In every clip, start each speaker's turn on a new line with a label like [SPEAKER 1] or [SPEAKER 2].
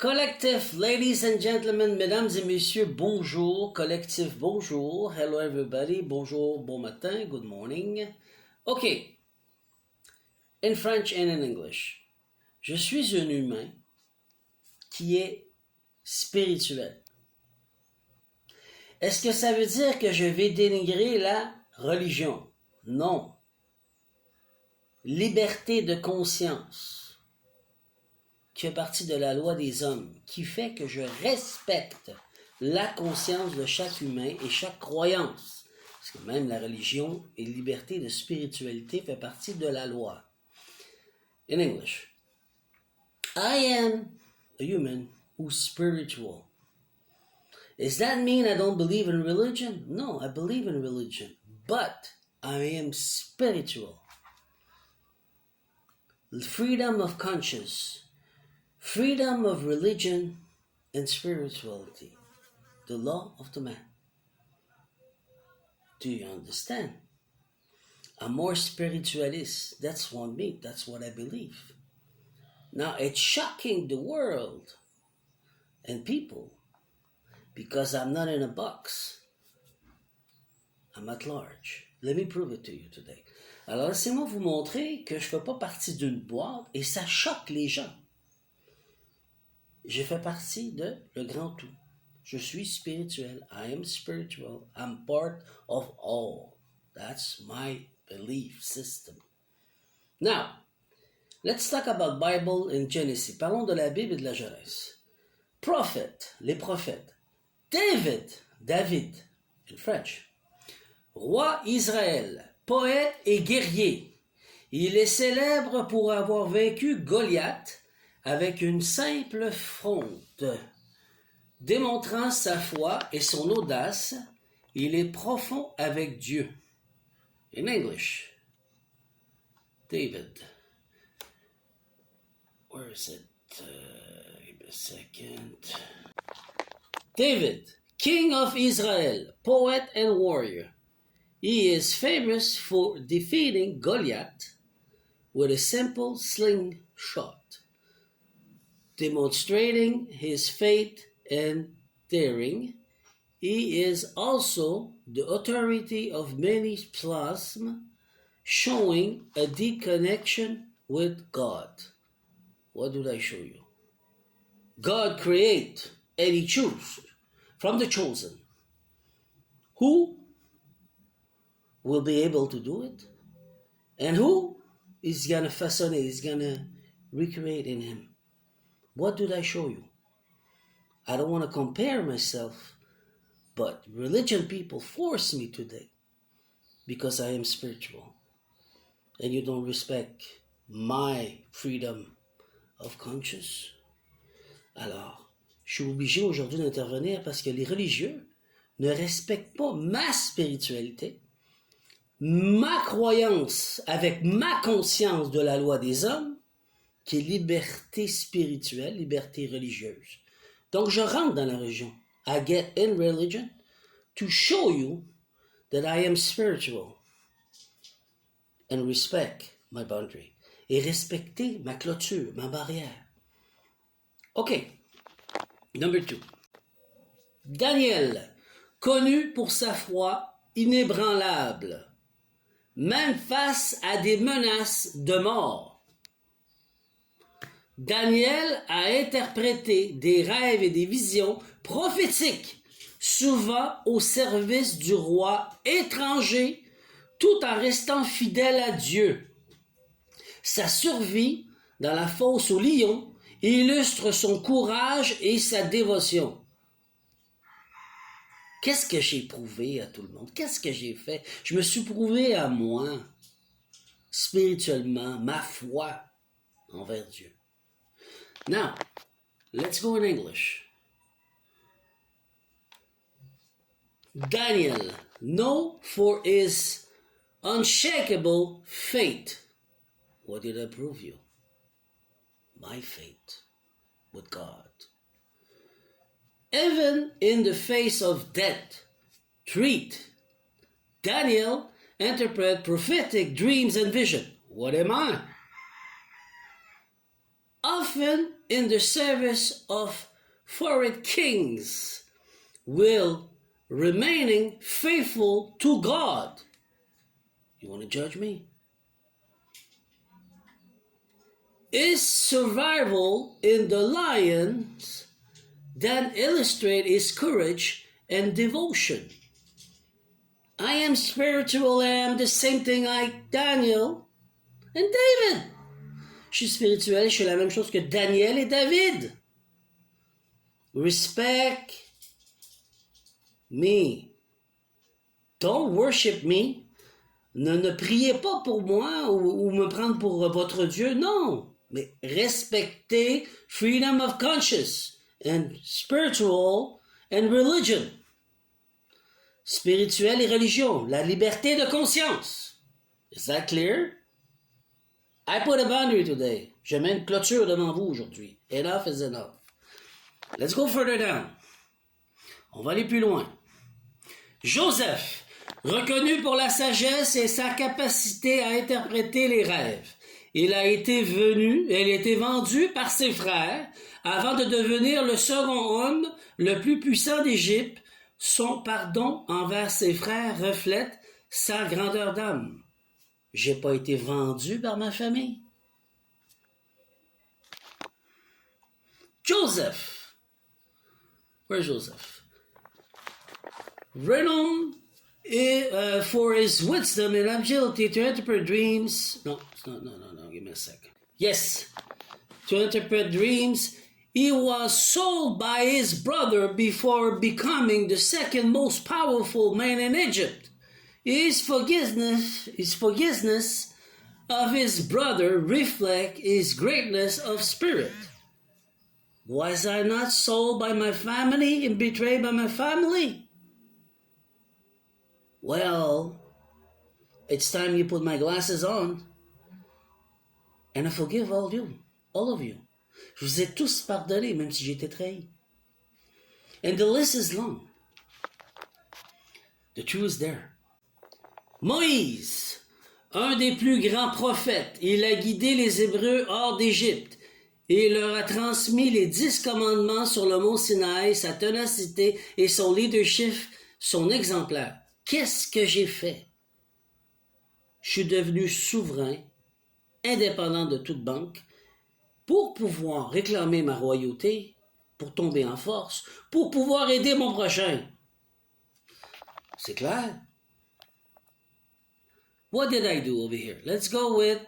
[SPEAKER 1] Collectif, ladies and gentlemen, mesdames et messieurs, bonjour. Collectif, bonjour. Hello everybody, bonjour, bon matin, good morning. Okay, in French and in English. Je suis un humain qui est spirituel. Est-ce que ça veut dire que je vais dénigrer la religion? Non. Liberté de conscience qui fait partie de la loi des hommes, qui fait que je respecte la conscience de chaque humain et chaque croyance. Parce que même la religion et liberté de spiritualité fait partie de la loi. In English, I am a human who's spiritual. Does that mean I don't believe in religion? No, I believe in religion, but I am spiritual. Freedom of conscience. Freedom of religion and spirituality. The law of the man. Do you understand? I'm more spiritualist. That's one me. That's what I believe. Now, it's shocking the world and people because I'm not in a box. I'm at large. Let me prove it to you today. Alors, laissez-moi vous montrer que je ne fais pas partie d'une boîte et ça choque les gens. Je fais partie de le grand tout. Je suis spirituel. I am spiritual. I'm part of all. That's my belief system. Now, let's talk about Bible in Genesis. Parlons de la Bible et de la Genèse. Prophet, les prophètes. David in French. Roi Israël, poète et guerrier. Il est célèbre pour avoir vaincu Goliath avec une simple fronte. Démontrant sa foi et son audace, il est profond avec Dieu. In English, David. Where is it? Give me a second. David, king of Israel, poet and warrior. He is famous for defeating Goliath with a simple slingshot, demonstrating his faith and daring. He is also the authority of many psalms, showing a deep connection with God. What did I show you? God create and he choose from the chosen. Who will be able to do it? And who is going to façonner, is going to recreate in him? What did I show you? I don't want to compare myself, but religion people force me today because I am spiritual. And you don't respect my freedom of conscience. Alors, je suis obligé aujourd'hui d'intervenir parce que les religieux ne respectent pas ma spiritualité, ma croyance avec ma conscience de la loi des hommes, qui est liberté spirituelle, liberté religieuse. Donc, je rentre dans la religion. I get in religion to show you that I am spiritual and respect my boundary. Et respecter ma clôture, ma barrière. OK. Number 2. Daniel, connu pour sa foi inébranlable, même face à des menaces de mort. Daniel a interprété des rêves et des visions prophétiques, souvent au service du roi étranger, tout en restant fidèle à Dieu. Sa survie dans la fosse au lion illustre son courage et sa dévotion. Qu'est-ce que j'ai prouvé à tout le monde? Qu'est-ce que j'ai fait? Je me suis prouvé à moi, spirituellement, ma foi envers Dieu. Now, let's go in English. Daniel, known for his unshakable faith. What did I prove you? My faith with God. Even in the face of death, threat, Daniel interprets prophetic dreams and vision. What am I? often in the service of foreign kings, while remaining faithful to God. You want to judge me? His survival in the lions then illustrate his courage and devotion. I am spiritual, I am the same thing like Daniel and David. Je suis spirituel, je suis la même chose que Daniel et David. Respect me. Don't worship me. Ne priez pas pour moi ou me prendre pour votre Dieu, non. Mais respectez freedom of conscience and spiritual and religion. Spirituel et religion, la liberté de conscience. Is that clear? I put a boundary today. Je mets une clôture devant vous aujourd'hui. Enough is enough. Let's go further down. On va aller plus loin. Joseph, reconnu pour la sagesse et sa capacité à interpréter les rêves. Il a été vendu par ses frères avant de devenir le second homme le plus puissant d'Égypte. Son pardon envers ses frères reflète sa grandeur d'âme. J'ai pas été vendu par ma famille. Joseph. Where's Joseph? Renowned for his wisdom and agility to interpret dreams. No, give me a second. Yes, to interpret dreams. He was sold by his brother before becoming the second most powerful man in Egypt. His forgiveness of his brother reflect his greatness of spirit. Was I not sold by my family and betrayed by my family? Well, it's time you put my glasses on. And I forgive all of you. Je vous ai tous pardonné, même si j'ai été trahi. And the list is long. The truth is there. Moïse, un des plus grands prophètes, il a guidé les Hébreux hors d'Égypte et leur a transmis les 10 commandements sur le mont Sinaï. Sa ténacité et son leadership sont exemplaires. Qu'est-ce que j'ai fait? Je suis devenu souverain, indépendant de toute banque, pour pouvoir réclamer ma royauté, pour tomber en force, pour pouvoir aider mon prochain. C'est clair? What did I do over here? Let's go with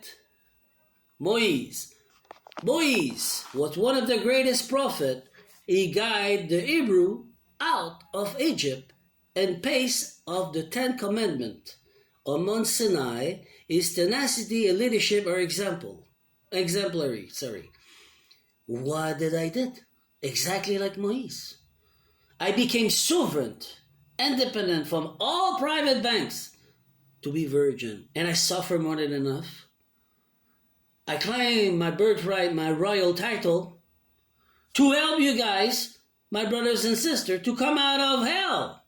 [SPEAKER 1] Moïse. Moïse was one of the greatest prophets. He guided the Hebrew out of Egypt and pace of the 10 Commandments. On Mount Sinai, his tenacity and leadership are exemplary. What did I did? Exactly like Moïse. I became sovereign, independent from all private banks to be virgin, and I suffer more than enough. I claim my birthright, my royal title, to help you guys, my brothers and sisters, to come out of hell.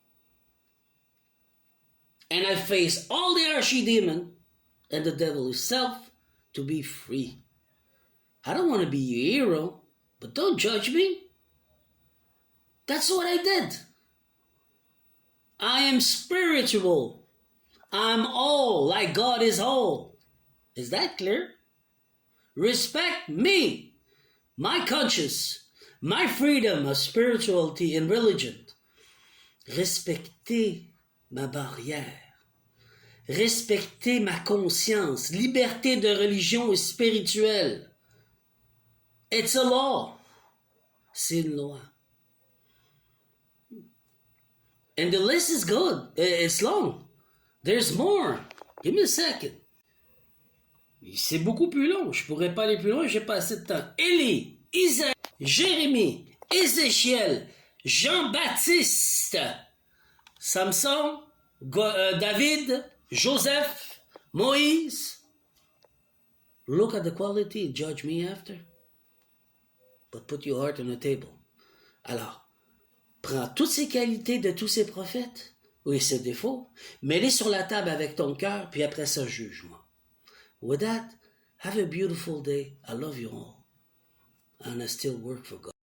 [SPEAKER 1] And I face all the archdemon and the devil himself to be free. I don't want to be your hero, but don't judge me. That's what I did. I am spiritual. I'm all like God is all. Is that clear? Respect me, my conscience, my freedom of spirituality and religion. Respectez ma barrière. Respectez ma conscience, liberté de religion et spirituelle. It's a law. C'est une loi. And the list is good. It's long. There's more. Give me a second. C'est beaucoup plus long. Je pourrais pas aller plus loin, j'ai pas assez de temps. Élie, Isaïe, Jérémie, Ézéchiel, Jean-Baptiste, Samson, David, Joseph, Moïse. Look at the quality and judge me after. But put your heart on the table. Alors, prends toutes ces qualités de tous ces prophètes, oui, ses défauts, mets-les sur la table avec ton cœur, puis après ça, juge-moi. With that, have a beautiful day. I love you all. and I still work for God.